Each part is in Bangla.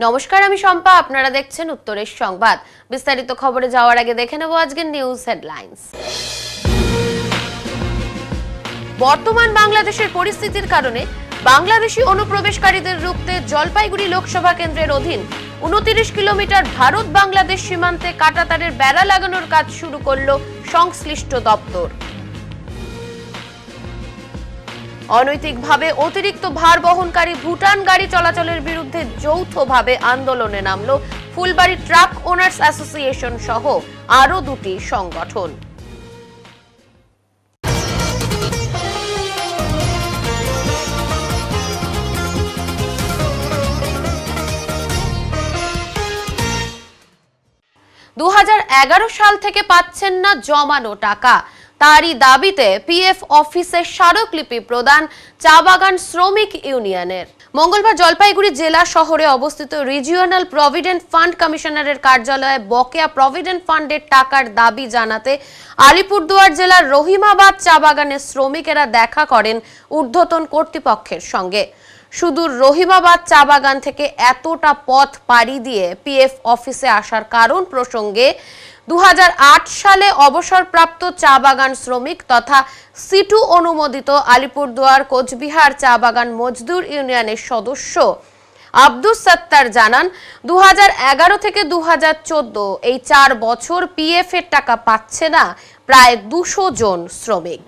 নমস্কার, আমি শম্পা। আপনারা দেখছেন উত্তরের সংবাদ। বিস্তারিত খবরে যাওয়ার আগে দেখে নেব আজকের নিউজ হেডলাইন্স। বর্তমান বাংলাদেশের পরিস্থিতির কারণে বাংলাদেশি অনুপ্রবেশকারীদের রুখতে জলপাইগুড়ি লোকসভা কেন্দ্রের অধীন 29 কিলোমিটার ভারত বাংলাদেশ সীমান্তে কাঁটাতারের বেড়া লাগানোর কাজ শুরু করল সংশ্লিষ্ট দপ্তর। অনৈতিকভাবে অতিরিক্ত ভার বহনকারী ভুটান গাড়ি চলাচলের বিরুদ্ধে যৌথভাবে আন্দোলনে নামল ফুলবাড়ি ট্রাক ওনার্স অ্যাসোসিয়েশন সহ আরো দুটি সংগঠন। দু সাল থেকে পাচ্ছেন না জমানো টাকা, তারই দাবিতে পিএফ অফিসে স্মারকলিপি প্রদান চা বাগান শ্রমিক ইউনিয়নের। মঙ্গলবার জলপাইগুড়ি জেলা শহরে অবস্থিত রিজিওনাল প্রভিডেন্ট ফান্ড কমিশনারের কার্যালয়ে বকেয়া প্রভিডেন্ট ফান্ডের টাকার দাবি জানাতে আলিপুরদুয়ার জেলার রহিমাবাদ চা বাগানের শ্রমিকেরা দেখা করেন ঊর্ধ্বতন কর্তৃপক্ষের সঙ্গে। সুদূর রহিমাবাদ চা বাগান থেকে এতটা পথ পাড়ি দিয়ে পিএফ অফিসে আসার কারণ প্রসঙ্গে 2008 সালে অবসরপ্রাপ্ত চা বাগান শ্রমিক তথা সিটু অনুমোদিত আলিপুরদুয়ার কোচবিহার চা বাগান মজদুর ইউনিয়নের সদস্য আব্দুস সত্তার জানান, 2011 থেকে 2014 এই 4 বছর পিএফ এর টাকা পাচ্ছে না প্রায় 200 জন শ্রমিক।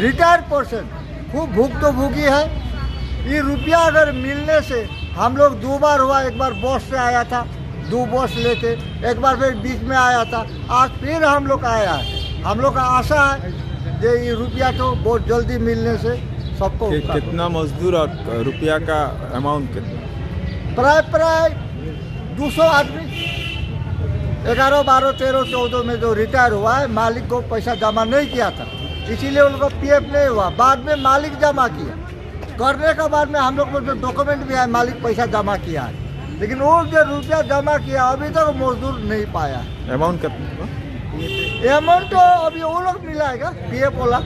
रिटायर्ड पर्सन खूब भुक्तभोगी है। ये रुपया अगर मिलने से हम लोग 2 बार हुआ, एक बार बस से आया था, 2 बस लेके, एक बार फिर बीच में आया था, आज फिर हम लोग आया है। हम लोग का आशा है कि ये रुपया तो बहुत जल्दी मिलने से सबको। कितना मजदूर और रुपया का अमाउंट कितना? प्राय 200 आदमी 11, 12, 13, 14 में जो रिटायर हुआ है, मालिक को पैसा जमा नहीं किया था, इसीलिए उनको पीएफ नहीं हुआ। बाद में मालिक जमा किया, करने के बाद में हम लोग को जो डॉक्यूमेंट भी है मालिक पैसा जमा किया है, लेकिन वो जो रुपया जमा किया अभी तक मजदूर नहीं पाया। अमाउंट कितना? अमाउंट तो अभी वो लोग मिलाएगा, पीएफ वाला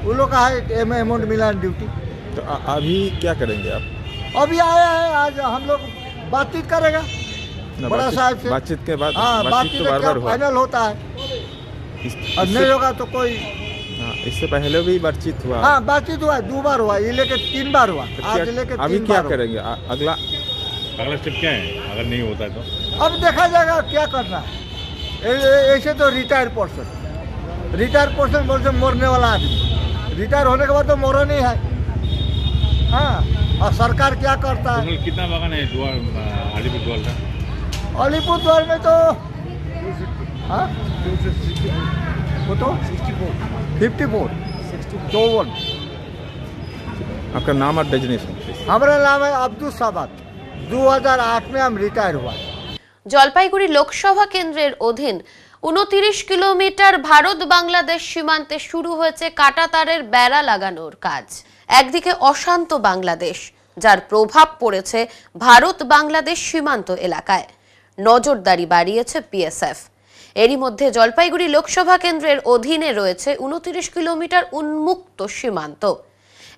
वो लोग का है अमाउंट मिला है ड्यूटी। तो अभी क्या करेंगे आप? अभी आया है, आज हम लोग बातचीत करेगा बड़ा साहब से। बातचीत के बाद बातचीत तो बार फाइनल होता है, और नहीं होगा तो कोई। इससे पहले भी बातचीत हुआ? हाँ, बातचीत हुआ, 2 बार हुआ, ये लेके 3 बार हुआ। आज लेके अभी क्या करेंगे? अगला स्टेप क्या है अगर नहीं होता है तो? अब देखा जाएगा क्या करना है। ऐसे तो रिटायर पर्सन बोलते मरने वाला आदमी, रिटायर होने के बाद तो मरो नहीं है। हाँ, और सरकार क्या करता है? कितना बागान है अलीपुरद्वार का? अलीपुरद्वार में तो हाँ वो तो 54 आपका नाम और डेजिग्नेशन? हमारा नाम है अब्दुस साबात। 2008 में हम रिटायर हुआ। জলপাইগুড়ি লোকসভা কেন্দ্রের অধীন 29 কিলোমিটার ভারত বাংলাদেশ সীমান্তে শুরু হয়েছে কাঁটাতারের বেড়া লাগানোর কাজ। একদিকে অশান্ত বাংলাদেশ, যার প্রভাব পড়েছে ভারত বাংলাদেশ সীমান্ত এলাকায়। নজরদারি বাড়িয়েছে পিএসএফ। এরই মধ্যে জলপাইগুড়ি লোকসভা কেন্দ্রের অধীনে রয়েছে 29 কিলোমিটার উন্মুক্ত সীমান্ত।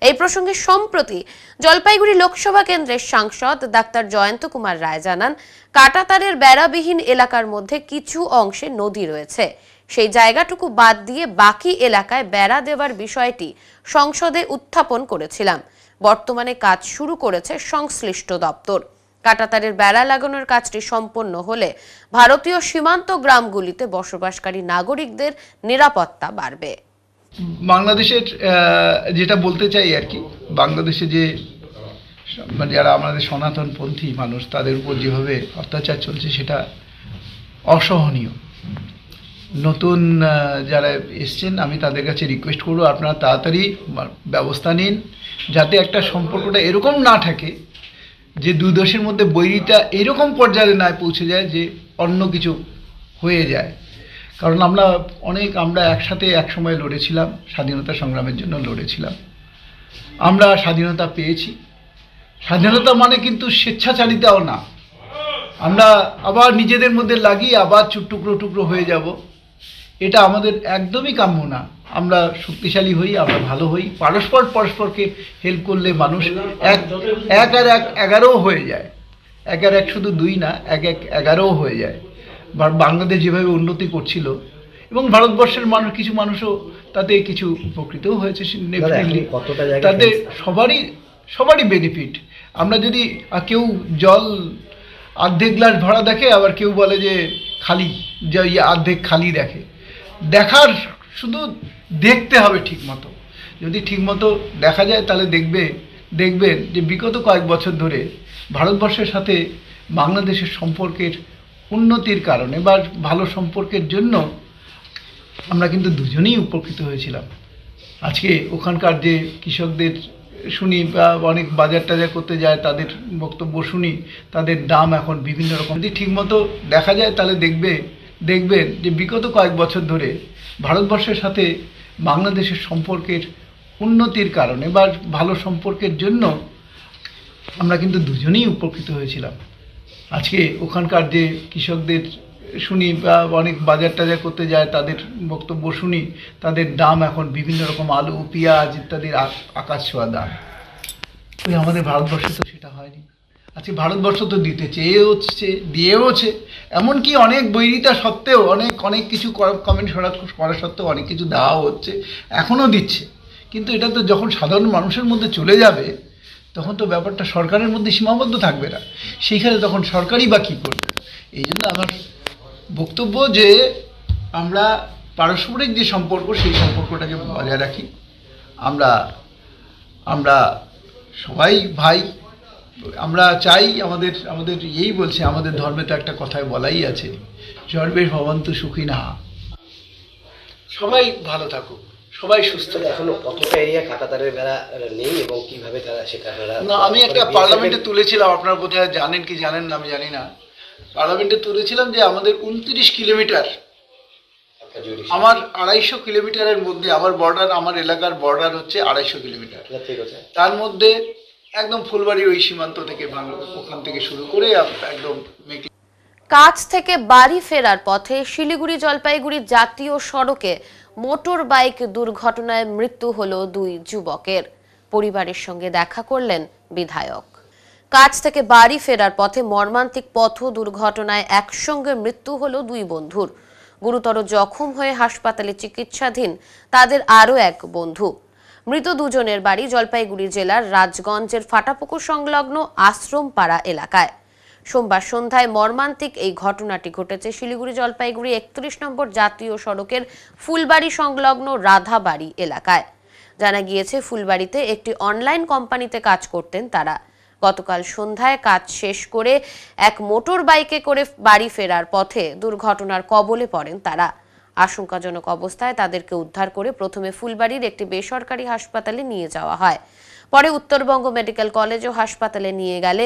এই প্রসঙ্গে সম্প্রতি জলপাইগুড়ি লোকসভা কেন্দ্রের সাংসদ ডাক্তার জয়ন্ত কুমার রায় জানান, কাঁটাতারের বেড়াবিহীন এলাকার মধ্যে কিছু অংশে নদী রয়েছে, সেই জায়গাটুকু বাদ দিয়ে বাকি এলাকায় বেড়া দেওয়ার বিষয়টি সংসদে উত্থাপন করেছিলাম। বর্তমানে কাজ শুরু করেছে সংশ্লিষ্ট দপ্তর। কাঁটাতারের বেড়া লাগানোর কাজটি সম্পন্ন হলে ভারতীয় সীমান্ত গ্রামগুলিতে বসবাসকারী নাগরিকদের নিরাপত্তা বাড়বে। বাংলাদেশের যেটা বলতে চাই আর কি, বাংলাদেশে যে যারা আমাদের সনাতনপন্থী মানুষ তাদের উপর যেভাবে অত্যাচার চলছে সেটা অসহনীয়। নতুন যারা এসছেন আমি তাদের কাছে রিকোয়েস্ট করব আপনারা তাড়াতাড়ি ব্যবস্থা নিন, যাতে একটা সম্পর্কটা এরকম না থাকে যে দুই দেশের মধ্যে বৈরিতা এরকম পর্যায়ে না পৌঁছে যায় যে অন্য কিছু হয়ে যায়। কারণ আমরা একসাথে এক সময় লড়েছিলাম, স্বাধীনতা সংগ্রামের জন্য লড়েছিলাম, আমরা স্বাধীনতা পেয়েছি। স্বাধীনতা মানে কিন্তু স্বেচ্ছাচারিতাও না, আমরা আবার নিজেদের মধ্যে লাগিয়ে আবার টুকরো টুকরো হয়ে যাব, এটা আমাদের একদমই কাম্য না। আমরা শক্তিশালী হই, আমরা ভালো হই, পরস্পরকে হেল্প করলে মানুষ এক আর এক 11 হয়ে যায়। এক আর এক শুধু 2 না, 11 হয়ে যায়। বাংলাদেশ যেভাবে উন্নতি করছিল এবং ভারতবর্ষের কিছু মানুষও তাতে কিছু উপকৃতও হয়েছে, তাদের সবারই বেনিফিট। আমরা যদি কেউ জল অর্ধেক গ্লাস ভরা দেখে, আবার কেউ বলে যে খালি, যে অর্ধেক খালি দেখার শুধু দেখতে হবে ঠিক মতো। যদি ঠিক মতো দেখা যায় তাহলে দেখবেন যে বিগত কয়েক বছর ধরে ভারতবর্ষের সাথে বাংলাদেশের সম্পর্কের উন্নতির কারণে বা ভালো সম্পর্কের জন্য আমরা কিন্তু দুজনেই উপকৃত হয়েছিলাম। আজকে ওখানকার যে কৃষকদের শুনি বা অনেক বাজার টাজার করতে যায় তাদের বক্তব্য শুনি, তাদের দাম এখন বিভিন্ন রকম। যদি ঠিকমতো দেখা যায় তাহলে দেখবেন যে বিগত কয়েক বছর ধরে ভারতবর্ষের সাথে বাংলাদেশের সম্পর্কের উন্নতির কারণে বা ভালো সম্পর্কের জন্য আমরা কিন্তু দুজনেই উপকৃত হয়েছিলাম। আজকে ওখানকার যে কৃষকদের শুনি বা অনেক বাজার টাজার করতে যায় তাদের বক্তব্য শুনি, তাদের দাম এখন বিভিন্ন রকম আলু, পেঁয়াজ ইত্যাদির আকাশ ছোঁয়া দাম। ওই আমাদের ভারতবর্ষে তো সেটা হয়নি। আজকে ভারতবর্ষ তো দিতে দিয়েওছে, এমনকি অনেক বৈরিতা সত্ত্বেও অনেক কিছু কমেন্ট করা সত্ত্বেও অনেক কিছু দেওয়াও হচ্ছে, এখনও দিচ্ছে। কিন্তু এটা তো যখন সাধারণ মানুষের মধ্যে চলে যাবে তখন তো ব্যাপারটা সরকারের মধ্যে সীমাবদ্ধ থাকবে না, সেইখানে তখন সরকারই বা কী করবে। এই জন্য আমার বক্তব্য যে আমরা পারস্পরিক যে সম্পর্ক সেই সম্পর্কটাকে বজায় রাখি। আমরা সবাই ভাই, আমরা চাই আমাদের বলছে, আমাদের ধর্মে তো একটা কথায় বলাই আছে, সর্বে ভবন্তু সুখিনঃ, সবাই ভালো থাকুক, সবাই সুস্থ। এখনো কতটা এরিয়া কাঁটাতারের বেড়া নেই এবং কিভাবে তারা সেটা না, আমি একটা পার্লামেন্টে তুলেছিলাম, আপনারা বোধহয় জানেন কি জানেন না আমি জানি না, পার্লামেন্টে তুলেছিলাম যে আমাদের 29 কিলোমিটার, আমার 250 কিলোমিটারের মধ্যে আমার এলাকার বর্ডার হচ্ছে 250 কিলোমিটার। তার মধ্যে একদম ফুলবাড়ির ওই সীমান্ত থেকে ওখান থেকে শুরু করে একদম কাজ থেকে বাড়ি ফেরার পথে শিলিগুড়ি জলপাইগুড়ি জাতীয় সড়কে মোটর বাইক দুর্ঘটনায় মৃত্যু হলো 2 যুবকের। পরিবারের সঙ্গে দেখা করলেন বিধায়ক। কাজ থেকে বাড়ি ফেরার পথে মর্মান্তিক পথ দুর্ঘটনায় একসঙ্গে মৃত্যু হলো 2 বন্ধুর। গুরুতর জখম হয়ে হাসপাতালে চিকিৎসাধীন তাদের আরও এক বন্ধু। মৃত দুজনের বাড়ি জলপাইগুড়ি জেলার রাজগঞ্জের ফাটাপুকুর সংলগ্ন আশ্রমপাড়া এলাকায়। সোমবার সন্ধ্যায় মর্মান্তিক এই ঘটনাটি ঘটেছে শিলিগুড়ি জলপাইগুড়ি 31 নম্বর জাতীয় সড়কের ফুলবাড়ি সংলগ্ন রাধাবাড়ি এলাকায়। জানা গিয়েছে, ফুলবাড়িতে একটি অনলাইন কোম্পানিতে কাজ করতেন তারা। গতকাল সন্ধ্যায় কাজ শেষ করে এক মোটর বাইকে করে বাড়ি ফেরার পথে দুর্ঘটনার কবলে পড়েন তারা। আশঙ্কাজনক অবস্থায় তাদেরকে উদ্ধার করে প্রথমে ফুলবাড়ির একটি বেসরকারি হাসপাতালে নিয়ে যাওয়া হয়। পরে উত্তরবঙ্গ মেডিকেল কলেজ ও হাসপাতালে নিয়ে গেলে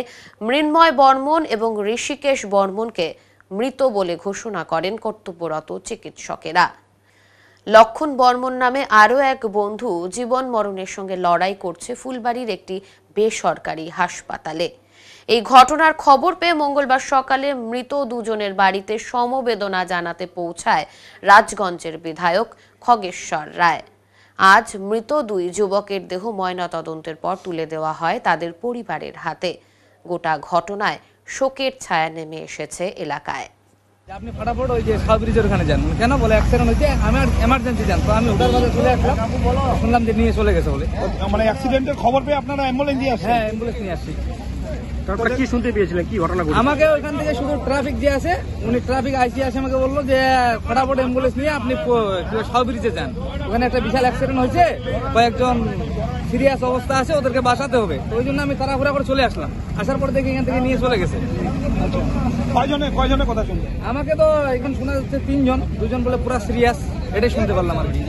মৃন্ময় বর্মন এবং ঋষিকেশ বর্মনকে মৃত বলে ঘোষণা করেন কর্তব্যরত চিকিৎসকেরা। লক্ষণ বর্মন নামে আরও এক বন্ধু জীবন মরণের সঙ্গে লড়াই করছে ফুলবাড়ির একটি বেসরকারি হাসপাতালে। এই ঘটনার খবর পেয়ে মঙ্গলবার সকালে মৃত দুজনের বাড়িতে সমবেদনা জানাতে পৌঁছায় রাজগঞ্জের বিধায়ক খগেশ্বর রায়। আজ মৃত 2 যুবকের দেহ ময়নাতদন্তের পর তুলে দেওয়া হয় তাদের পরিবারের হাতে। গোটা ঘটনায় শোকের ছায়া নেমে এসেছে এলাকায়। আপনি ফটাফট ওই যে সাউথ ব্রিজের ওখানে যান, কেন বলে অ্যাক্সিডেন্ট হয়েছে, আমার এমার্জেন্সি যান। তো আমি ওটার বাজার চলে আসলাম, শুনলাম যে নিয়ে চলে গেছে বলে। মানে অ্যাক্সিডেন্টের খবর পেয়ে আপনারা অ্যাম্বুলেন্স দিয়ে আসছেন? হ্যাঁ, অ্যাম্বুলেন্স নিয়ে আসছি। তারপরে কি শুনতে পেয়েছিলেন, কি ঘটনা ঘটেছে? আমাকে ওইখান থেকে শুধু ট্রাফিক যে আছে, উনি ট্রাফিক আইসি আছে, আমাকে বললো যে ফটাফট অ্যাম্বুলেন্স নিয়ে আপনি সাউথ ব্রিজে যান, ওখানে একটা বিশাল অ্যাক্সিডেন্ট হয়েছে, কয়েকজন সিরিয়াস অবস্থা আছে, ওদেরকে বাঁচাতে হবে। তো ওই জন্য আমি তাড়াহুড়া করে চলে আসলাম। আসার পরে দেখি এখান থেকে নিয়ে চলে গেছে। কয়জনের কথা শুনলেন? আমাকে তো এখানে শোনা যাচ্ছে 3 জন, 2 জন বলে পুরা সিরিয়াস, এটাই শুনতে পারলাম আর কি।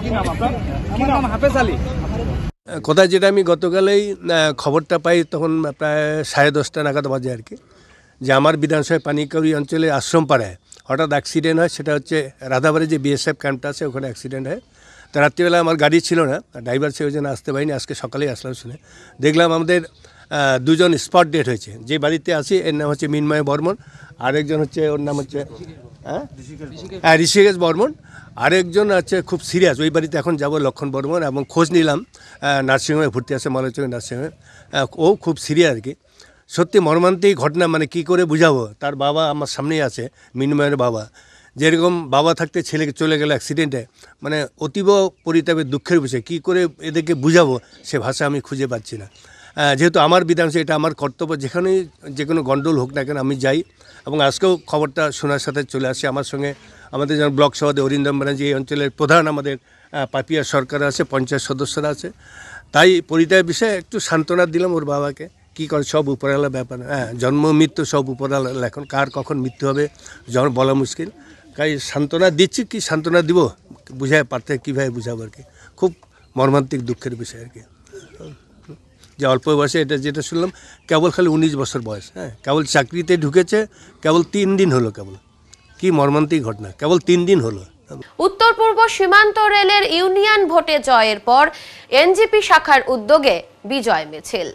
কি নাম আপনার? আমার নাম হাফেজ আলী। কথা যেটা আমি গতকালেই খবরটা পাই তখন প্রায় 10:30 নাগাদ বাজে আর কি, যে আমার বিধানসভায় পানিকাউরি অঞ্চলে আশ্রমপাড়ায় হঠাৎ অ্যাক্সিডেন্ট হয়। সেটা হচ্ছে রাধাবাড়ি যে বিএসএফ ক্যাম্পটা আছে ওখানে অ্যাক্সিডেন্ট হয়। তো রাত্রিবেলা আমার গাড়ি ছিল না, ড্রাইভার সে ওই জন্য আসতে পারিনি। আজকে সকালেই আসলাম, শুনে দেখলাম আমাদের 2 জন স্পট ডেট হয়েছে। যে বাড়িতে আছি এর নাম হচ্ছে মৃন্ময় বর্মন, আরেকজন হচ্ছে ওর নাম হচ্ছে ঋষিকেশ বর্মন, আরেকজন আছে খুব সিরিয়াস। ওই বাড়িতে এখন যাব, লক্ষণ বর্মন, এবং খোঁজ নিলাম নার্সিংহোমে ভর্তি আছে, মালচক নার্সিংহোমে। ও খুব সিরিয়াস আর কি। সত্যি মর্মান্তিক ঘটনা, মানে কি করে বুঝাবো। তার বাবা আমার সামনেই আছে, মিনময়ের বাবা, যেরকম বাবা থাকতে ছেলেকে চলে গেল অ্যাক্সিডেন্টে, মানে অতীব পরিতাপের দুঃখের বিষয়। কী করে এদেরকে বুঝাবো সে ভাষা আমি খুঁজে পাচ্ছি না। যেহেতু আমার বিধানসভা, এটা আমার কর্তব্য, যেখানেই যে কোনো গন্ডগোল হোক না কেন আমি যাই, এবং আজকেও খবরটা শোনার সাথে চলে আসে। আমার সঙ্গে আমাদের যেমন ব্লক সভাপতি অরিন্দম ব্যানার্জি, এই অঞ্চলের প্রধান আমাদের পাপিয়া সরকার আছে, পঞ্চায়েত সদস্যরা আছে। তাই পরিতাপের বিষয়ে একটু সান্ত্বনা দিলাম ওর বাবাকে। কী করে, সব উপরওয়ালার ব্যাপার, জন্ম মৃত্যু সব উপরওয়ালা, এখন কার কখন মৃত্যু হবে বলা মুশকিল। তাই সান্ত্বনা দিচ্ছি, কি সান্ত্বনা দিব বুঝায় পারতে কীভাবে বুঝাবো আর কি। খুব মর্মান্তিক দুঃখের বিষয় আর কি, যে অল্প বয়সে এটা যেটা শুনলাম, কেবল খালি 19 বছর বয়স, কেবল চাকরিতে ঢুকেছে, কেবল 3 দিন হলো, কেবল কি মর্মান্তিক ঘটনা, কেবল 3 দিন হলো। উত্তর পূর্ব সীমান্ত রেলের ইউনিয়ন ভোটে জয়ের পর এনজিপি শাখার উদ্যোগে বিজয় মিছিল।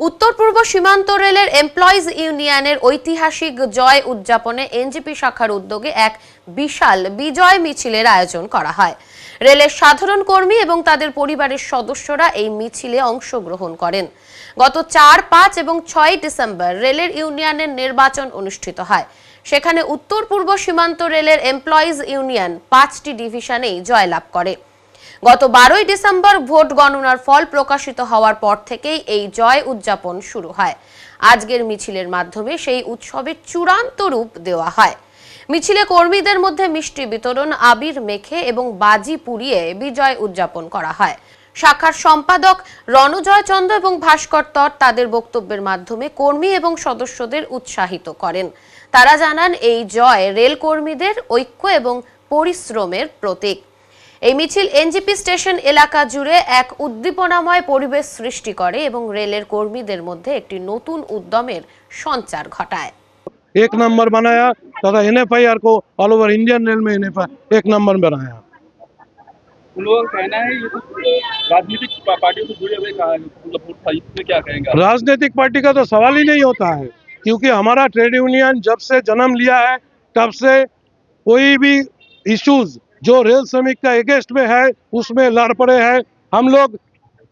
উত্তর পূর্ব সীমান্ত রেলের এমপ্লয়িজ ইউনিয়নের ঐতিহাসিক জয় উদযাপনে এনজিপি শাখার উদ্যোগে এক বিশাল বিজয় মিছিলের আয়োজন করা হয়। রেলের সাধারণ কর্মী এবং তাদের পরিবারের সদস্যরা এই মিছিলে অংশগ্রহণ করেন। গত 4, 5 এবং 6 ডিসেম্বর রেলের ইউনিয়নের নির্বাচন অনুষ্ঠিত হয়। সেখানে উত্তর পূর্ব সীমান্ত রেলের এমপ্লয়িজ ইউনিয়ন 5টি ডিভিশনেই জয়লাভ করে। গত 12 ডিসেম্বর ভোট গণনার ফল প্রকাশিত হওয়ার পর থেকেই এই জয় উদযাপন শুরু হয়। আজকের মিছিলের মাধ্যমে সেই উৎসবের চূড়ান্ত রূপ দেওয়া হয়। মিছিলে কর্মীদের মধ্যে মিষ্টি বিতরণ, আবির মেখে এবং বাজি পুড়িয়ে বিজয় উদযাপন করা হয়। শাখার সম্পাদক রণজয় চন্দ্র এবং ভাস্কর তট তাদের বক্তব্যের মাধ্যমে কর্মী এবং সদস্যদের উৎসাহিত করেন। তারা জানান এই জয় রেল কর্মীদের ঐক্য এবং পরিশ্রমের প্রতীক। এই মিছিল এনজিপি স্টেশন এলাকা জুড়ে এক উদ্দীপনাময় পরিবেশ সৃষ্টি করে এবং রেলের কর্মীদের মধ্যে একটি নতুন উদ্যমের সঞ্চার ঘটায়। 1 नंबर बनाया तथा NFIR को ऑल ओवर इंडियन रेल में NFIR 1 नंबर बनाया। उन लोगों का कहना है ये तो राजनीतिक पार्टियों से जुड़े हुए इसमें क्या कहेंगे? राजनीतिक पार्टी का तो सवाल ही नहीं होता है, क्योंकि हमारा ट्रेड यूनियन जब से जन्म लिया है तब से कोई भी इश्यूज जो रेल श्रमिक का अगेंस्ट में है उसमें लड़ पड़े हैं। हम लोग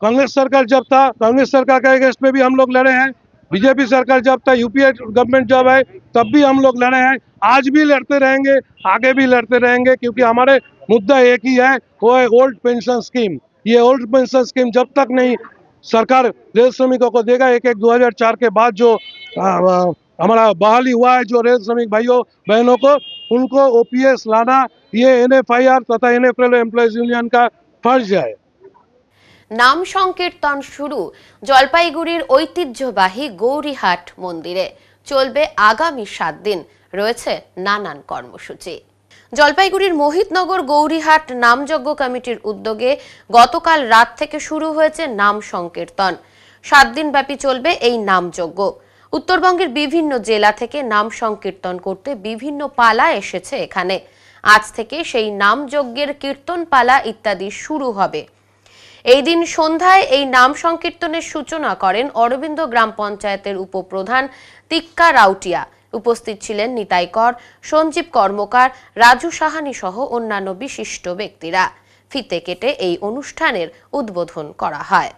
कांग्रेस सरकार जब था, कांग्रेस सरकार का अगेंस्ट में भी हम लोग लड़े हैं। बीजेपी सरकार जब था, यूपीए गवर्नमेंट जब है तब भी हम लोग लड़े हैं, आज भी लड़ते रहेंगे, आगे भी लड़ते रहेंगे, क्योंकि हमारे मुद्दा एक ही है, वो है ओल्ड पेंशन स्कीम। ये ओल्ड पेंशन स्कीम जब तक नहीं सरकार रेल श्रमिकों को देगा, 1/1/2004 के बाद जो हमारा बहाली हुआ है जो रेल श्रमिक भाइयों बहनों को, उनको ओपीएस लाना ये NFIR तथा NFRL एम्प्लॉयज यूनियन का फर्ज है। নাম সংকীর্তন শুরু জলপাইগুড়ির ঐতিহ্যবাহী গৌরীহাট মন্দিরে। চলবে আগামী 7 দিন, রয়েছে নানান কর্মসূচি। জলপাইগুড়ির মোহিতনগর গৌরীহাট নামযজ্ঞ কমিটির উদ্যোগে গতকাল রাত থেকে শুরু হয়েছে নাম সংকীর্তন। 7 দিন ব্যাপী চলবে এই নামযজ্ঞ। উত্তরবঙ্গের বিভিন্ন জেলা থেকে নাম সংকীর্তন করতে বিভিন্ন পালা এসেছে এখানে। আজ থেকে সেই নামযজ্ঞের কীর্তন পালা ইত্যাদি শুরু হবে। এই দিন সন্ধ্যায় এই নাম সংকীর্তনের সূচনা করেন অরবিন্দ গ্রাম পঞ্চায়েতের উপপ্রধান তিক্কা রাউটিয়া। উপস্থিত ছিলেন নিতাই কর, সঞ্জীব কর্মকার, রাজু সাহানি সহ অন্যান্য বিশিষ্ট ব্যক্তিরা। ফিতে কেটে এই অনুষ্ঠানের উদ্বোধন করা হয়।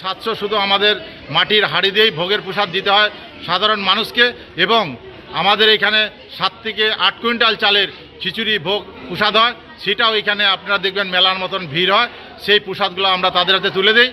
700 শুধু আমাদের মাটির হাঁড়ি দিয়েই ভোগের প্রসাদ দিতে হয় সাধারণ মানুষকে, এবং আমাদের এখানে 7 থেকে 8 কুইন্টাল চালের খিচুড়ি ভোগ প্রসাদ হয়, সেটাও এখানে আপনারা দেখবেন মেলার মতন ভিড় হয়। সেই প্রসাদগুলো আমরা তাদের হাতে তুলে দিই।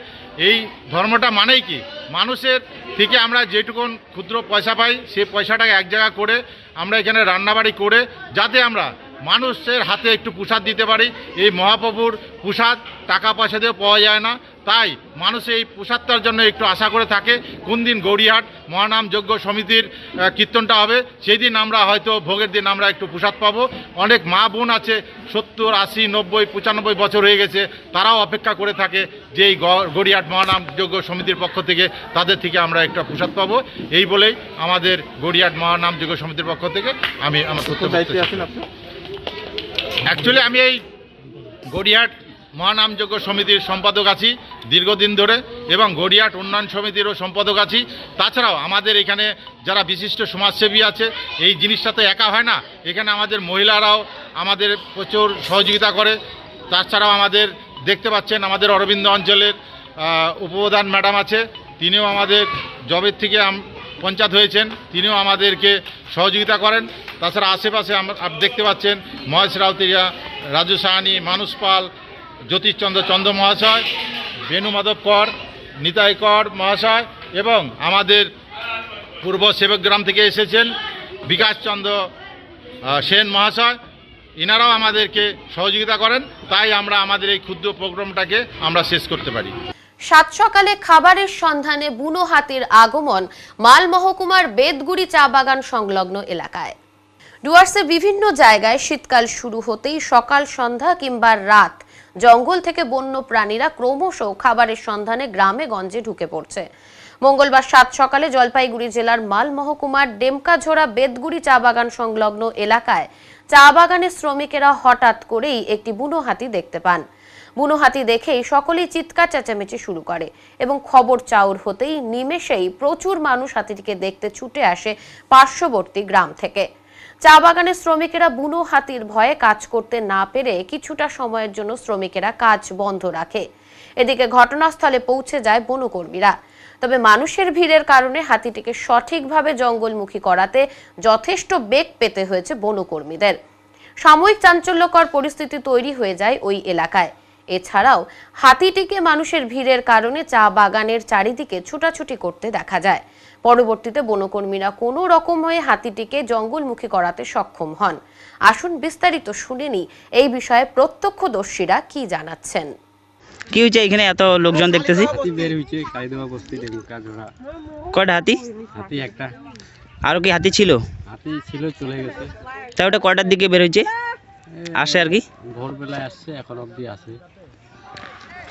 এই ধর্মটা মানেই কি, মানুষের থেকে আমরা যেটুকুন ক্ষুদ্র পয়সা পাই সেই পয়সাটাকে এক জায়গা করে আমরা এখানে রান্নাবাড়ি করে যাতে আমরা মানুষের হাতে একটু প্রসাদ দিতে পারি। এই মহাপ্রভুর প্রসাদ টাকা পয়সা দিয়ে পাওয়া যায় না, তাই মানুষ এই প্রসাদটার জন্য একটু আশা করে থাকে কোন দিন গৌরীহাট মহানাম যজ্ঞ সমিতির কীর্তনটা হবে, সেই দিন আমরা হয়তো ভোগের দিন আমরা একটু প্রসাদ পাবো। অনেক মা বোন আছে 70, 80, 90, 95 বছর হয়ে গেছে, তারাও অপেক্ষা করে থাকে যে এই গৌরীহাট মহানাম যজ্ঞ সমিতির পক্ষ থেকে তাদের থেকে আমরা একটা প্রসাদ পাবো। এই বলেই আমাদের গৌরীহাট মহানাম যজ্ঞ সমিতির পক্ষ থেকে আমি আমার দায়িত্বে আছেন আপনি। অ্যাকচুয়ালি আমি এই গৌরীহাট মহানামযজ্ঞ সমিতির সম্পাদক আছি দীর্ঘদিন ধরে, এবং গৌরীহাট উন্নয়ন সমিতিরও সম্পাদক আছি। তাছাড়াও আমাদের এখানে যারা বিশিষ্ট সমাজসেবী আছে, এই জিনিসটা তো একা হয় না, এখানে আমাদের মহিলারাও আমাদের প্রচুর সহযোগিতা করে। তাছাড়াও আমাদের দেখতে পাচ্ছেন আমাদের অরবিন্দ অঞ্চলের উপপ্রধান ম্যাডাম আছে, তিনিও আমাদের জবের থেকে পঞ্চায়েত হয়েছেন, তিনিও আমাদেরকে সহযোগিতা করেন। তাছাড়া আশেপাশে আমরা দেখতে পাচ্ছেন মহেশ রাউতেরিয়া, রাজু সাহানি, মানুষ পাল, জ্যোতিষচন্দ্র মহাশয়, বেনু মাধব কর, নিতাই কর মহাশয় এবং আমাদের পূর্ব সেবকগ্রাম থেকে এসেছেন বিকাশচন্দ্র সেন মহাশয়, এনারাও আমাদেরকে সহযোগিতা করেন। তাই আমরা আমাদের এই ক্ষুদ্র প্রোগ্রামটাকে আমরা শেষ করতে পারি। সাত সকালে খাবারের সন্ধানে বুনো হাতির আগমন মাল মহকুমার বেদগুড়ি চা বাগান সংলগ্ন এলাকায়। ডুয়ার্সের বিভিন্ন জায়গায় শীতকাল শুরু হতেই সকাল সন্ধ্যা কিংবা রাত জঙ্গল থেকে বন্য প্রাণীরা ক্রমশ খাবারের সন্ধানে গ্রামে গঞ্জে ঢুকে পড়ছে। মঙ্গলবার সাত সকালে জলপাইগুড়ি জেলার মাল মহকুমার ডেমকাঝোড়া বেদগুড়ি চা বাগান সংলগ্ন এলাকায় চা বাগানের শ্রমিকেরা হঠাৎ করেই একটি বুনো হাতি দেখতে পান। বুনো হাতি দেখেই সকলেই চিৎকার চেঁচামেচি শুরু করে এবং খবর চাউর হতেই নিমেষেই প্রচুর মানুষ হাতিটিকে দেখতে ছুটে আসে পার্শ্ববর্তী গ্রাম থেকে। চা বাগানের শ্রমিকেরা বুনো হাতির ভয়ে কাজ করতে না পেরে কিছুটা সময়ের জন্য শ্রমিকেরা কাজ বন্ধ রাখে। এদিকে ঘটনাস্থলে পৌঁছে যায় বনকর্মীরা। তবে মানুষের ভিড়ের কারণে হাতিটিকে সঠিকভাবে জঙ্গলমুখী করাতে যথেষ্ট বেগ পেতে হয়েছে বনকর্মীদের। সাময়িক চাঞ্চল্যকর পরিস্থিতি তৈরি হয়ে যায় ওই এলাকায়। এছাড়াও হাতিটিকে মানুষের ভিড়ের কারণে চা বাগানের চারিদিকে ছুটাছুটি করতে দেখা যায়। পরবর্তীতে বনকর্মীরা কোনো রকম হয়ে হাতিটিকে জঙ্গলমুখী করাতে সক্ষম হন। আসুন বিস্তারিত শুনে নি এই বিষয়ে প্রত্যক্ষদর্শীরা কি জানাচ্ছেন। কি হয়েছে এখানে এত লোকজন দেখতেছি? হাতি বের হয়েছে কাইদোয়া বস্তি ডেমকাঝোড়া। কয়টা হাতি? হাতি একটা। আরো কি হাতি ছিল? হাতি ছিল, চলে গেছে। তা ওটা কয়টার দিকে বের হয়েছে? আসে আর কি ভোরবেলায় আসছে, এখন অবধি আসে।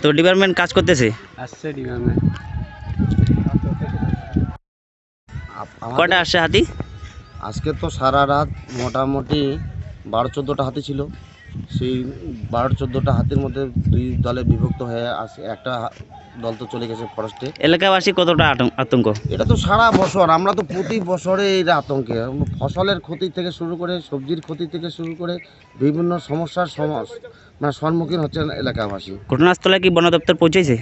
তো ডিপার্টমেন্ট কাজ করতেছে? আসছে ডিপার্টমেন্ট। কয়টা আসছে হাতি? আজকে তো সারা রাত মোটামুটি 12-14টা হাতি ছিল। সেই 12-14টা হাতির মধ্যে দুই দলে বিভক্ত হয়ে আসে। একটা দল তো চলে গেছে ফরেস্টে। এলাকাবাসী কতটা আতঙ্ক? এটা তো সারা বছর, আমরা তো প্রতি বছরে এই আতঙ্কে, ফসলের ক্ষতি থেকে শুরু করে সবজির ক্ষতি থেকে শুরু করে বিভিন্ন সমস্যার সম্মুখীন হচ্ছেন এলাকাবাসী। ঘটনাস্থলে কি বন দপ্তর পৌঁছেছে?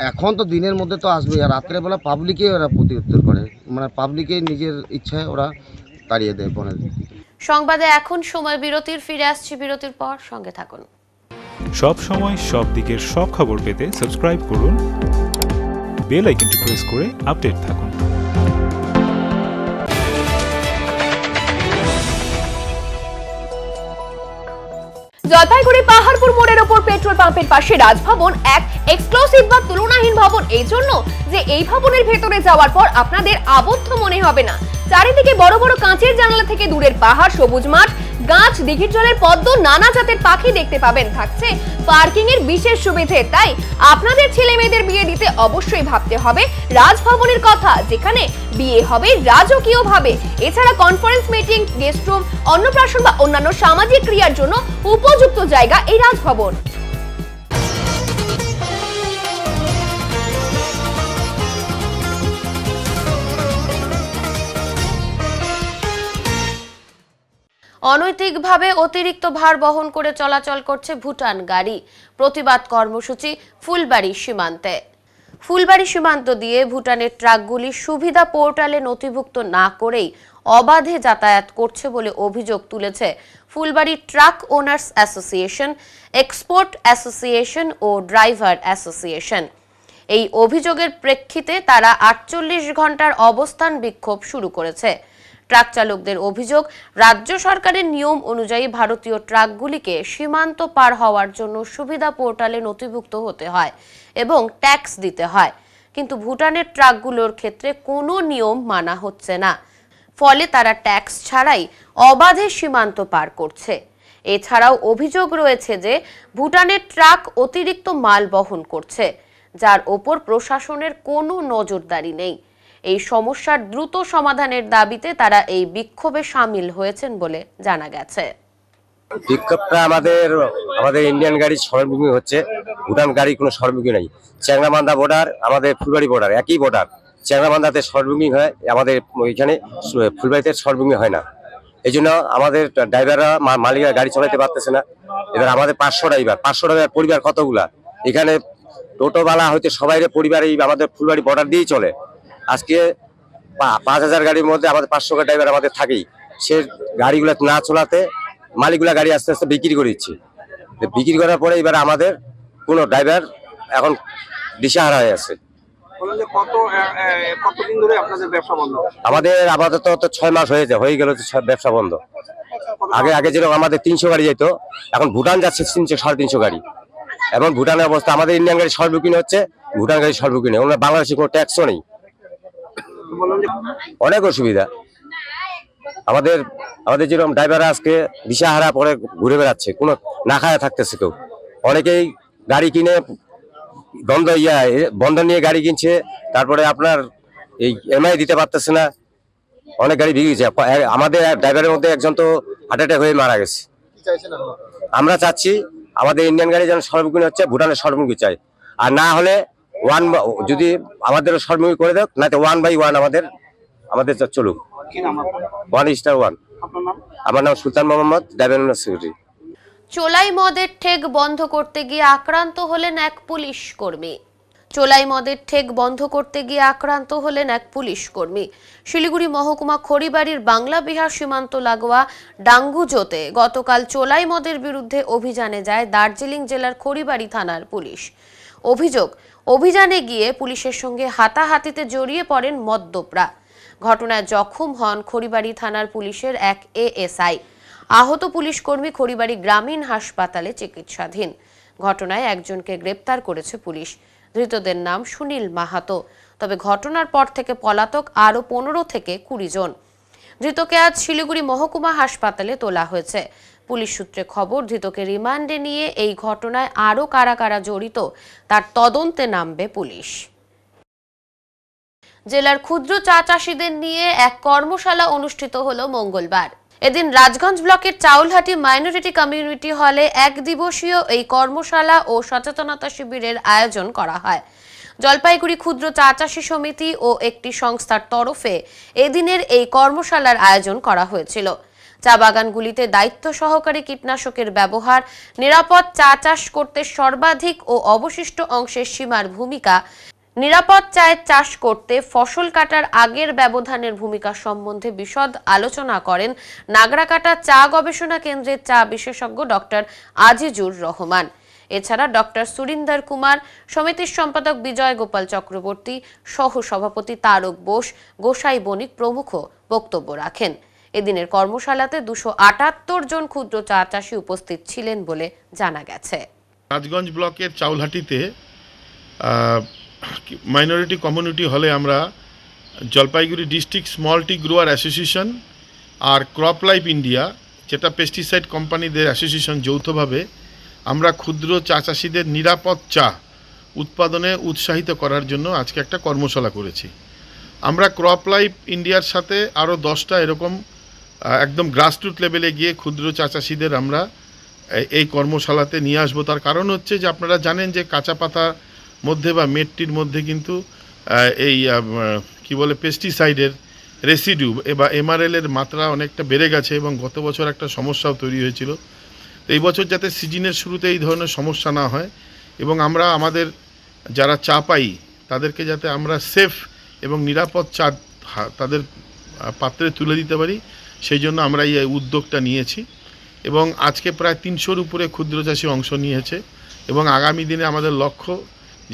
এখন তো দিনের মধ্যে তো আসবে, আর রাত্রেবেলা পাবলিকে ওরা প্রতি উত্তর করে, পাবলিকে নিজের ইচ্ছায় ওরা তাড়িয়ে দেয় বনের। সংবাদে এখন সময় বিরতির, ফিরে আসছি বিরতির পর, সঙ্গে থাকুন। সব সময় সব দিকের সব খবর পেতে সাবস্ক্রাইব করুন, বেল আইকনটি প্রেস করে আপডেট থাকুন। জলপাইগুড়ি পাহাড়পুর মোড়ের ওপর পেট্রোল পাম্পের পাশে রাজভবন এক এক্সক্লুসিভ বা তুলনাহীন ভবন, এই জন্য যে এই ভবনের ভেতরে যাওয়ার পর আপনাদের আবদ্ধ মনে হবে না। চারিদিকে বড় বড় কাঁচের জানালা থেকে দূরের পাহাড়, সবুজ মাঠ, গাছ, দিঘির জলের পদ্ম, নানা জাতের পাখি দেখতে পাবেন। থাকছে পার্কিং এর বিশেষ সুবিধে। তাই আপনাদের ছেলে মেয়েদের বিয়ে দিতে অবশ্যই ভাবতে হবে রাজভবনের কথা, যেখানে বিয়ে হবে রাজকীয় ভাবে। এছাড়া কনফারেন্স, মিটিং, গেস্ট রুম, অন্নপ্রাশন বা অন্যান্য সামাজিক ক্রিয়ার জন্য উপযুক্ত জায়গা এই রাজভবন। অনৈতিকভাবে অতিরিক্ত ভার বহন করে চলাচল করছে ভুটান গাড়ি। প্রতিবাদ কর্মসূচি ফুলবাড়ি সীমান্তে। ফুলবাড়ি সীমান্ত দিয়ে ভুটানের ট্রাকগুলি সুবিধা পোর্টালে নথিভুক্ত না করেই অবাধে যাতায়াত করছে বলে অভিযোগ তুলেছে Phulbari truck owners association, export association ও ড্রাইভার অ্যাসোসিয়েশন। এই অভিযোগের প্রেক্ষিতে তারা 48 ঘন্টার অবস্থান বিক্ষোভ শুরু করেছে। ট্রাক চালকদের অভিযোগ, রাজ্য সরকারের নিয়ম অনুযায়ী ভারতীয় ট্রাকগুলিকে সীমান্ত পার হওয়ার জন্য সুবিধা পোর্টালে নথিভুক্ত হতে হয় এবং ট্যাক্স দিতে হয়, কিন্তু ভুটানের ট্রাকগুলোর ক্ষেত্রে কোনো নিয়ম মানা হচ্ছে না। ফলে তারা ট্যাক্স ছাড়াই অবাধে সীমান্ত পার করছে। এছাড়াও অভিযোগ রয়েছে যে ভুটানের ট্রাক অতিরিক্ত মাল বহন করছে, যার ওপর প্রশাসনের কোনো নজরদারি নেই। এই সমস্যার দ্রুত সমাধানের দাবিতে তারা এই বিক্ষোভে সামিল হয়েছেন বলে জানা গেছে। বিক্ষোভটা আমাদের ইন্ডিয়ান গাড়ি সরমুখী হচ্ছে, ভুটান গাড়ি কোনো সরমুখী নেই। চ্যাংরাবান্ধা বর্ডার, আমাদের ফুলবাড়ি বর্ডার, একই বর্ডার। চ্যাংরাবান্ধাতে সরমুখী হয়, আমাদের ওইখানে ফুলবাড়িতে সরমুখী হয় না। এই জন্য আমাদের ড্রাইভাররা, মালিকরা গাড়ি চালাতে পারতেছে না। এবার আমাদের 500 ড্রাইভার পরিবার কতগুলা, এখানে টোটোওয়ালা হয়তো সবাই পরিবার এই আমাদের ফুলবাড়ি বর্ডার দিয়েই চলে। আজকে 5000 গাড়ির মধ্যে আমাদের 500 ড্রাইভার আমাদের থাকেই, সে গাড়িগুলো না চলাতে মালিকগুলা গাড়ি আস্তে আস্তে বিক্রি করে দিচ্ছে। বিক্রি করার পরে এবার আমাদের কোনো ড্রাইভার এখন দিশাহারা হয়ে আছে। কতদিন ধরে আপনাদের ব্যবসা বন্ধ? আমাদের আপাতত 6 মাস হয়ে গেল ব্যবসা বন্ধ। আগে যেরকম আমাদের 300 গাড়ি যেত, এখন ভুটান যাচ্ছে 300-350 গাড়ি। এবং ভুটানের অবস্থা, আমাদের ইন্ডিয়ান গাড়ি সর্বকিন হচ্ছে, ভুটান গাড়ি সর্বকিন, ওনার বাংলাদেশে কোনো ট্যাক্সও নেই। অনেক অসুবিধা আমাদের যেরকম ড্রাইভার আজকে দিশাহারা পরে ঘুরে বেড়াচ্ছে, কোনো না খায় থাকতেছে কেউ। অনেকেই গাড়ি কিনে বন্ধ নিয়ে গাড়ি কিনছে, তারপরে আপনার এই এমআই দিতে পারতেছে না, অনেক গাড়ি ভেঙে গেছে। আমাদের ড্রাইভারের মধ্যে একজন তো হার্ট অ্যাটাক হয়ে মারা গেছে। আমরা চাচ্ছি আমাদের ইন্ডিয়ান গাড়ি যেন সর্বমুখী হচ্ছে, ভুটানের সর্বমুখী চাই। আর না হলে যদি আমাদের সর্বমুখী করে দেয়, না তো 1/1 আমাদের চলুক, 1:1। আমার নাম সুলতান মোহাম্মদ, ড্রাইভার সেক্রেটারি। চোলাই মদের ঠেক বন্ধ করতে গিয়ে আক্রান্ত হলেন এক পুলিশ কর্মী। চোলাই মদের ঠেক বন্ধ করতে গিয়ে আক্রান্ত হলেন এক পুলিশ কর্মী। শিলিগুড়ি মহকুমা খড়িবাড়ির বাংলা বিহার সীমান্ত লাগোয়া ডাঙ্গুজোতে গতকাল চোলাই মদের বিরুদ্ধে অভিযানে যায় দার্জিলিং জেলার খড়িবাড়ি থানার পুলিশ। অভিযানে গিয়ে পুলিশের সঙ্গে হাতাহাতিতে জড়িয়ে পড়েন মদ্যপরা। ঘটনায় জখম হন খড়িবাড়ি থানার পুলিশের এক এএসআই। আহত পুলিশ কর্মী খড়িবাড়ি গ্রামীণ হাসপাতালে চিকিৎসাধীন। ঘটনায় একজনকে গ্রেপ্তার করেছে পুলিশ। ধৃতদের নাম সুনীল মাহাতো। তবে ঘটনার পর থেকে পলাতক আরো 15 থেকে 20 জন। ধৃতকে আজ শিলিগুড়ি মহকুমা হাসপাতালে তোলা হয়েছে। পুলিশ সূত্রে খবর, ধৃতকে রিমান্ডে নিয়ে এই ঘটনায় আরো কারা কারা জড়িত তার তদন্তে নামবে পুলিশ। জেলার ক্ষুদ্র চা চাষীদের নিয়ে এক কর্মশালা অনুষ্ঠিত হলো মঙ্গলবার। এদিন রাজগঞ্জ ব্লকের চাউলহাটি মাইনরিটি কমিউনিটি হলে এক দিবসীয় এই কর্মশালা ও সচেতনতা শিবিরের আয়োজন করা হয়। জলপাইগুড়ি ক্ষুদ্র চা চাষী সমিতি ও একটি সংস্থার তরফে এদিনের এই কর্মশালার আয়োজন করা হয়েছিল। চা বাগানগুলিতে দায়িত্ব সহকারে কীটনাশকের ব্যবহার, নিরাপদ চা চাষ করতে সর্বাধিক ও অবশিষ্ট অংশের সীমার ভূমিকা, নিরাপদ চায়ের চাষ করতে ফসল কাটার আগের ব্যবধানের ভূমিকা সম্বন্ধে বিশদ আলোচনা করেন নাগরাকাটা চা গবেষণা কেন্দ্রের চা বিশেষজ্ঞ ডক্টর আজিজুর রহমান। এছাড়া ডক্টর সুরিন্দর কুমার, সমিতির সম্পাদক বিজয় গোপাল চক্রবর্তী, সহ সভাপতি তারক বোস, গোসাই বণিক প্রমুখ বক্তব্য রাখেন। এদিনের কর্মশালাতে 278 জন ক্ষুদ্র চা চাষী উপস্থিত ছিলেন বলে জানা গেছে। রাজগঞ্জ ব্লকের চাউলহাটিতে মাইনরিটি কমিউনিটি হলে আমরা Jalpaiguri district small tea grower association আর ক্রপ লাইফ ইন্ডিয়া, যেটা পেস্টিসাইড কোম্পানিদের অ্যাসোসিয়েশন, যৌথভাবে আমরা ক্ষুদ্র চা চাষিদের নিরাপদ চা উৎপাদনে উৎসাহিত করার জন্য আজকে একটা কর্মশালা করেছি। আমরা ক্রপ লাইফ ইন্ডিয়ার সাথে আরও 10টা এরকম একদম গ্রাসরুট লেভেলে গিয়ে ক্ষুদ্র চা চাষিদের আমরা এই কর্মশালাতে নিয়ে আসবো। তার কারণ হচ্ছে যে আপনারা জানেন যে কাঁচা পাতার মধ্যে বা মেটটির মধ্যে কিন্তু এই কি বলে পেস্টিসাইডের রেসিডিউ বা এমআরএলের মাত্রা অনেকটা বেড়ে গেছে এবং গত বছর একটা সমস্যাও তৈরি হয়েছিল। তো এই বছর যাতে সিজনের শুরুতে এই ধরনের সমস্যা না হয় এবং আমরা আমাদের যারা চা পাই তাদেরকে যাতে আমরা সেফ এবং নিরাপদ চা তাদের পাত্রে তুলে দিতে পারি, সেই জন্য আমরা এই উদ্যোগটা নিয়েছি। এবং আজকে প্রায় 300-র উপরে ক্ষুদ্র চাষী অংশ নিয়েছে এবং আগামী দিনে আমাদের লক্ষ্য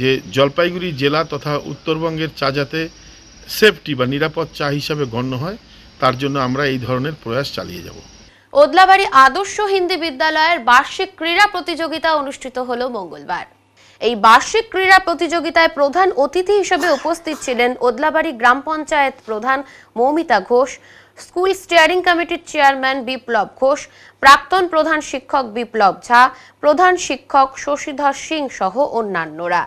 যে জলপাইগুড়ি জেলা তথা উত্তরবঙ্গের চা যাতে সেফটি বা নিরাপদ চা হিসাবে গণ্য হয়, তার জন্য আমরা এই ধরনের প্রয়াস চালিয়ে যাব। ওদলাবাড়ি আদর্শ হিন্দি বিদ্যালয়ের বার্ষিক ক্রীড়া প্রতিযোগিতা অনুষ্ঠিত হলো মঙ্গলবার। এই বার্ষিক ক্রীড়া প্রতিযোগিতায় প্রধান অতিথি হিসেবে উপস্থিত ছিলেন ওদলাবাড়ি গ্রাম পঞ্চায়েত প্রধান মৌমিতা ঘোষ, স্কুল স্টিয়ারিং কমিটির চেয়ারম্যান বিপ্লব ঘোষ, প্রাক্তন প্রধান শিক্ষক বিপ্লব ঝা, প্রধান শিক্ষক শশীধর সিং সহ অন্যান্যরা।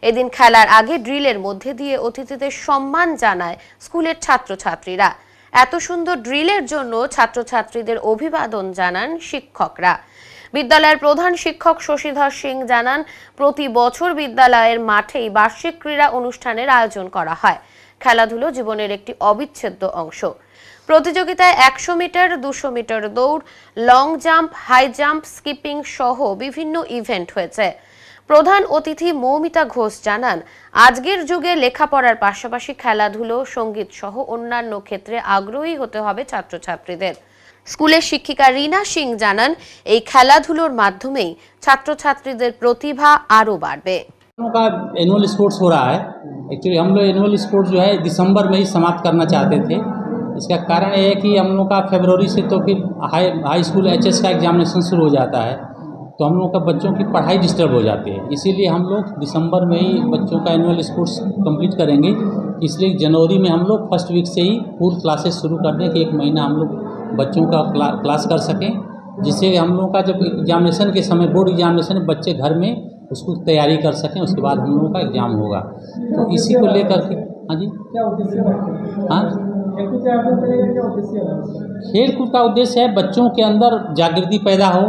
এদিন খেলার আগে ড্রিলের মধ্যে দিয়ে অতিথিদের সম্মান জানায় স্কুলের ছাত্রছাত্রীরা। এত সুন্দর ড্রিলের জন্য ছাত্রছাত্রীদের অভিবাদন জানান শিক্ষকরা। বিদ্যালয়ের প্রধান শিক্ষক শশীধর সিং জানান, প্রতি বছর বিদ্যালয়ের মাঠেই বার্ষিক ক্রীড়া অনুষ্ঠানের আয়োজন করা হয়। খেলাধুলো জীবনের একটি অবিচ্ছেদ্য অংশ। প্রতিযোগিতায় 100 মিটার, 200 মিটার দৌড়, long jump, high jump, skipping সহ বিভিন্ন ইভেন্ট হয়েছে। প্রধান অতিথি মৌমিতা ঘোষ জানান, আজকের যুগে লেখাপড়ার পাশাপাশি খেলাধুলো, সঙ্গীত সহ অন্যান্য ক্ষেত্রে আগ্রহী হতে হবে ছাত্রছাত্রীদের। স্কুলের শিক্ষিকা রিনা সিং জানান, এই খেলাধুলোর মাধ্যমেই ছাত্রছাত্রীদের প্রতিভা আরো বাড়বে। का एनुअल स्पोर्ट्स हो रहा है। एक्चुअली हम लोग एनुअल स्पोर्ट्स जो है दिसंबर में ही समाप्त करना चाहते थे। इसका कारण ये है कि हम लोग का फरवरी से तो फिर हाई स्कूल एचएस का एग्जामिनेशन शुरू हो जाता है, तो हम लोग का बच्चों की पढ़ाई डिस्टर्ब हो जाती है। इसीलिए हम लोग दिसंबर में ही बच्चों का एनुअल स्पोर्ट्स कंप्लीट करेंगे। इसलिए जनवरी में हम लोग फर्स्ट वीक से ही पूरी क्लासेस शुरू कर दें कि 1 महीना हम लोग बच्चों का क्लास कर सकें, जिससे हम लोग का जब एग्जामिनेशन के समय बोर्ड एग्जामिनेशन बच्चे घर में उसको तैयारी कर सकें, उसके बाद हम लोगों का एग्ज़ाम होगा। तो इसी को लेकर के हाँ जी, क्या उद्देश्य है? हाँ, खेल कूद का उद्देश्य है बच्चों के अंदर जागृति पैदा हो,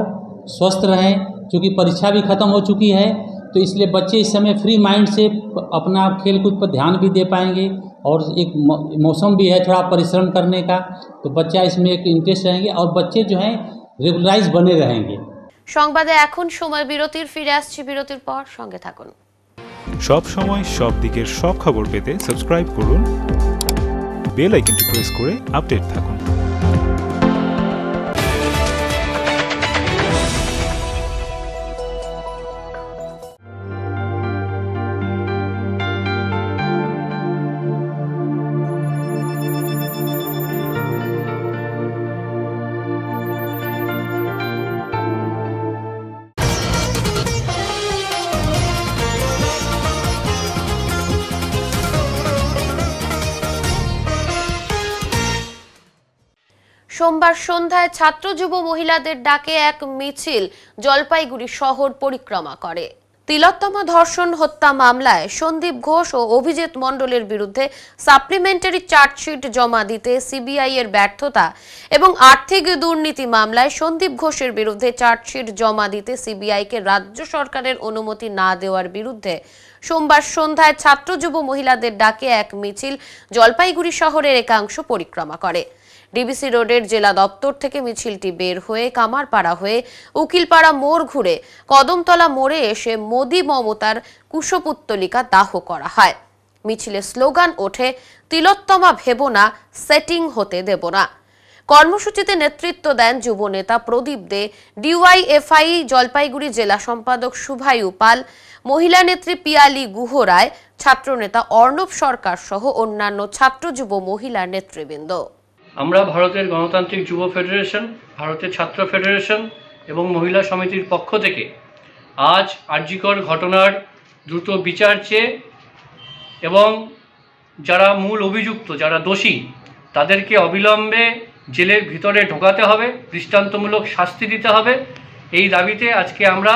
स्वस्थ रहें, क्योंकि परीक्षा भी ख़त्म हो चुकी है, तो इसलिए बच्चे इस समय फ्री माइंड से अपना खेल कूद पर ध्यान भी दे पाएंगे, और एक मौसम भी है थोड़ा परिश्रम करने का, तो बच्चा इसमें एक इंटरेस्ट रहेंगे और बच्चे जो हैं रेगुलाराइज बने रहेंगे। সংবাদে এখন সময় বিরতির, ফিরে আসছি বিরতির পর, সঙ্গে থাকুন। সব সময় সব দিকের সব খবর পেতে সাবস্ক্রাইব করুন, বেল আইকনটি প্রেস করে আপডেট থাকুন। সোমবার সন্ধ্যায় ছাত্র যুব মহিলাদের ডাকে এক মিছিল জলপাইগুড়ি শহর পরিক্রমা করে। তিলোত্তমা ধর্ষণ হত্যা মামলায় সন্দীপ ঘোষ ও অভিজিৎ মণ্ডলের বিরুদ্ধে সাপ্লিমেন্টারি চার্জশিট জমা দিতে সিবিআই এর ব্যর্থতা এবং আর্থিক দুর্নীতি মামলায় সন্দীপ ঘোষের বিরুদ্ধে চার্জশিট জমা দিতে সিবিআই কে রাজ্য সরকারের অনুমতি না দেওয়ার বিরুদ্ধে সোমবার সন্ধ্যায় ছাত্র যুব মহিলাদের ডাকে এক মিছিল জলপাইগুড়ি শহরের একাংশ পরিক্রমা করে। ডিবিসি রোডের জেলা দপ্তর থেকে মিছিলটি বের হয়ে কামারপাড়া হয়ে উকিলপাড়া মোড় ঘুরে কদমতলা মোড়ে এসে মোদি মমতার কুশপুত্তলিকা দাহ করা হয়। মিছিলে স্লোগান ওঠে, তিলোত্তমা ভেবো না, সেটিং হতে দেব না। কর্মসূচিতে নেতৃত্ব দেন যুব নেতা প্রদীপ দে, ডিওয়াইএফআই জলপাইগুড়ি জেলা সম্পাদক শুভায়ু পাল, মহিলা নেত্রী পিয়ালি গুহ রায়, ছাত্রনেতা অর্ণব সরকার সহ অন্যান্য ছাত্র যুব মহিলা নেতৃবৃন্দ। আমরা ভারতের গণতান্ত্রিক যুব ফেডারেশন, ভারতের ছাত্র ফেডারেশন এবং মহিলা সমিতির পক্ষ থেকে আজ আরজিকর ঘটনার দ্রুত বিচার চেয়ে এবং যারা মূল অভিযুক্ত, যারা দোষী, তাদেরকে অবিলম্বে জেলের ভিতরে ঢোকাতে হবে, দৃষ্টান্তমূলক শাস্তি দিতে হবে, এই দাবিতে আজকে আমরা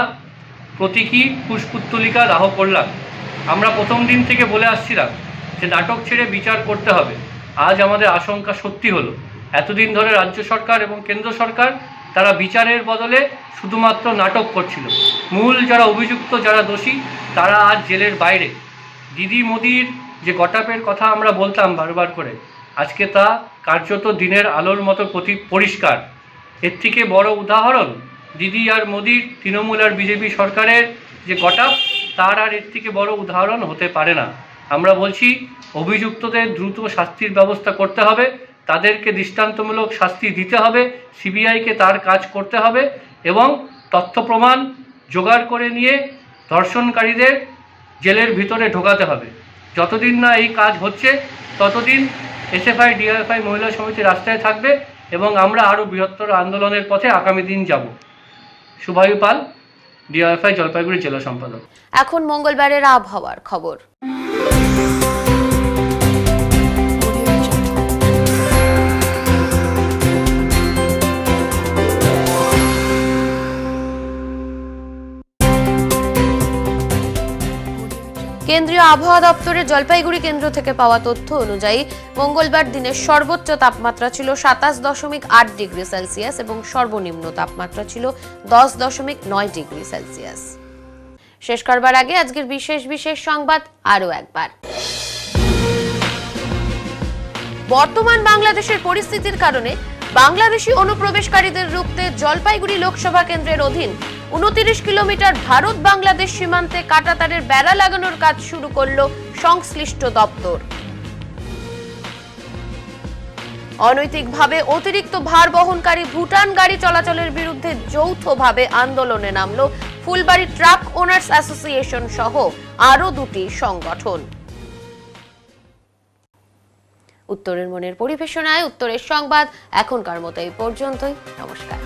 প্রতীকী কুশপুত্তলিকা দাহ করলাম। আমরা প্রথম দিন থেকে বলে আসছিলাম যে নাটক ছেড়ে বিচার করতে হবে। আজ আমাদের আশঙ্কা সত্যি হলো। এতদিন ধরে রাজ্য সরকার এবং কেন্দ্র সরকার তারা বিচারের বদলে শুধুমাত্র নাটক করছিল। মূল যারা অভিযুক্ত, যারা দোষী, তারা আজ জেলের বাইরে। দিদি মোদির যে গটাপের কথা আমরা বলতাম বারবার করে, আজকে তা কার্যত দিনের আলোর মতো পরিষ্কার। এর থেকে বড় উদাহরণ দিদি আর মোদির, তৃণমূল আর বিজেপি সরকারের যে গটাপ, তার আর এর থেকে বড় উদাহরণ হতে পারে না। আমরা বলছি অভিযুক্তদের দ্রুত শাস্তির ব্যবস্থা করতে হবে, তাদেরকে দৃষ্টান্তমূলক শাস্তি দিতে হবে, সিবিআইকে তার কাজ করতে হবে এবং তথ্য প্রমাণ জোগাড় করে নিয়ে ধর্ষণকারীদের জেলের ভিতরে ঢোকাতে হবে। যতদিন না এই কাজ হচ্ছে ততদিন এসএফআই, ডিওএফআই মহিলা সমিতি রাস্তায় থাকবে এবং আমরা আরও বৃহত্তর আন্দোলনের পথে আগামী দিন যাব। শুভায়ু পাল, ডিওএফআই জলপাইগুড়ি জেলা সম্পাদক। এখন মঙ্গলবারের আবহাওয়ার খবর। কেন্দ্রীয় আবহাওয়া দপ্তরের জলপাইগুড়ি কেন্দ্র থেকে পাওয়া তথ্য অনুযায়ী মঙ্গলবার দিনের সর্বোচ্চ তাপমাত্রা ছিল 27.8 ডিগ্রি সেলসিয়াস এবং সর্বনিম্ন তাপমাত্রা ছিল 10.9 ডিগ্রি সেলসিয়াস। শেষ করবার আগে আজকের বিশেষ সংবাদ আরো একবার। বর্তমান বাংলাদেশের পরিস্থিতির কারণে বাংলাদেশি অনুপ্রবেশকারীদের রুখতে জলপাইগুড়ি লোকসভা কেন্দ্রের অধীন 29 কিলোমিটার ভারত বাংলাদেশ সীমান্তে কাঁটাতারের বেড়া লাগানোর কাজ শুরু করলো সংশ্লিষ্ট দপ্তর। অনৈতিকভাবে অতিরিক্ত ভার বহনকারী ভুটান গাড়ি চলাচলের বিরুদ্ধে যৌথভাবে আন্দোলনে নামলো ফুলবাড়ি ট্রাক ওনার্স অ্যাসোসিয়েশন সহ আরো দুটি সংগঠন। উত্তরের মনের পরিবেশনায় উত্তরের সংবাদ এখনকার মতো এই পর্যন্তই। নমস্কার।